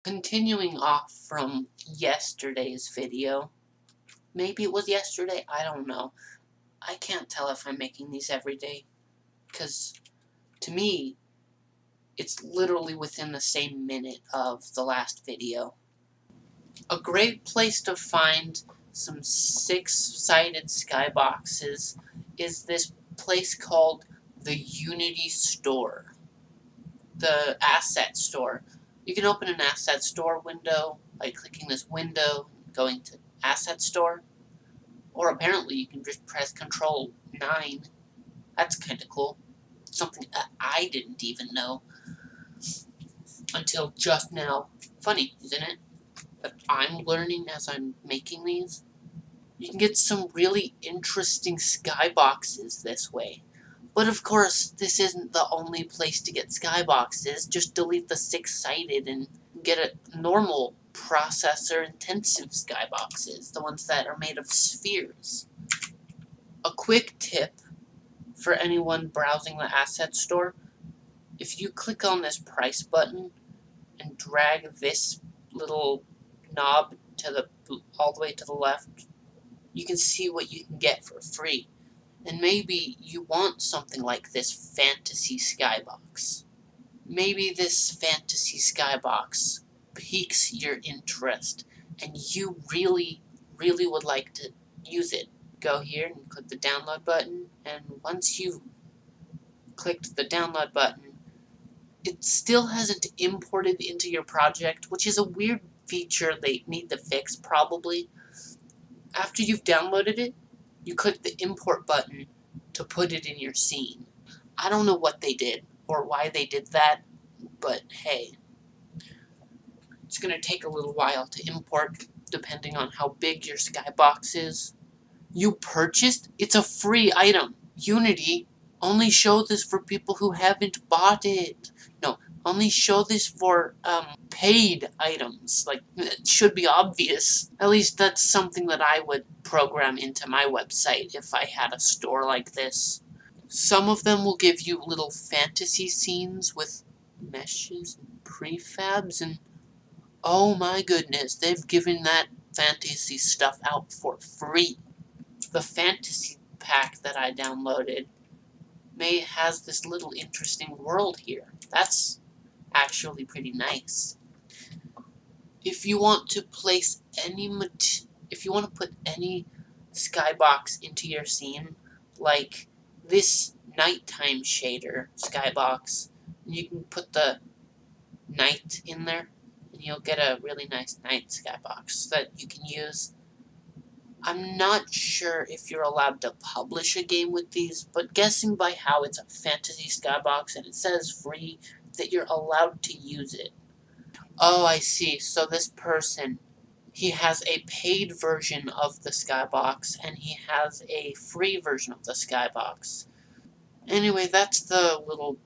Continuing off from yesterday's video, maybe it was yesterday, I don't know. I can't tell if I'm making these every day, because to me, it's literally within the same minute of the last video. A great place to find some 6-sided skyboxes is this place called the Unity Store, the Asset Store. You can open an Asset Store window by clicking this window, going to Asset Store, or apparently you can just press Control 9. That's kind of cool. Something that I didn't even know until just now. Funny, isn't it? That I'm learning as I'm making these. You can get some really interesting skyboxes this way. But of course, this isn't the only place to get skyboxes. Just delete the 6-sided and get a normal processor-intensive skyboxes, the ones that are made of spheres. A quick tip for anyone browsing the asset store: if you click on this price button and drag this little knob to all the way to the left, you can see what you can get for free. And maybe you want something like this fantasy skybox. Maybe this fantasy skybox piques your interest and you really, really would like to use it. Go here and click the download button, and once you've clicked the download button, it still hasn't imported into your project, which is a weird feature they need to fix probably. After you've downloaded it, you click the import button to put it in your scene. I don't know what they did or why they did that, but hey, it's going to take a little while to import depending on how big your skybox is. You purchased? It's a free item. Unity, only show this for people who haven't bought it. No, only show this for paid items. Like, it should be obvious. At least that's something that I would program into my website if I had a store like this. Some of them will give you little fantasy scenes with meshes and prefabs, and oh my goodness, they've given that fantasy stuff out for free. The fantasy pack that I downloaded has this little interesting world here. That's actually pretty nice. If you want to place if you want to put any skybox into your scene, like this nighttime shader skybox, you can put the night in there, and you'll get a really nice night skybox that you can use. I'm not sure if you're allowed to publish a game with these, but guessing by how it's a fantasy skybox and it says free, that you're allowed to use it. Oh, I see. So this person, he has a paid version of the skybox, and he has a free version of the skybox. Anyway, that's the little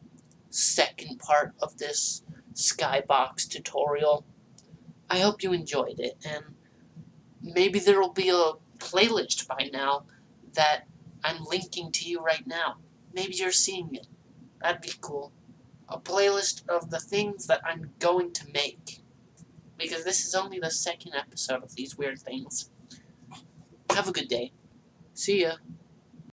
second part of this skybox tutorial. I hope you enjoyed it, and maybe there will be a playlist by now that I'm linking to you right now. Maybe you're seeing it. That'd be cool. A playlist of the things that I'm going to make, because this is only the second episode of these weird things. Have a good day. See ya.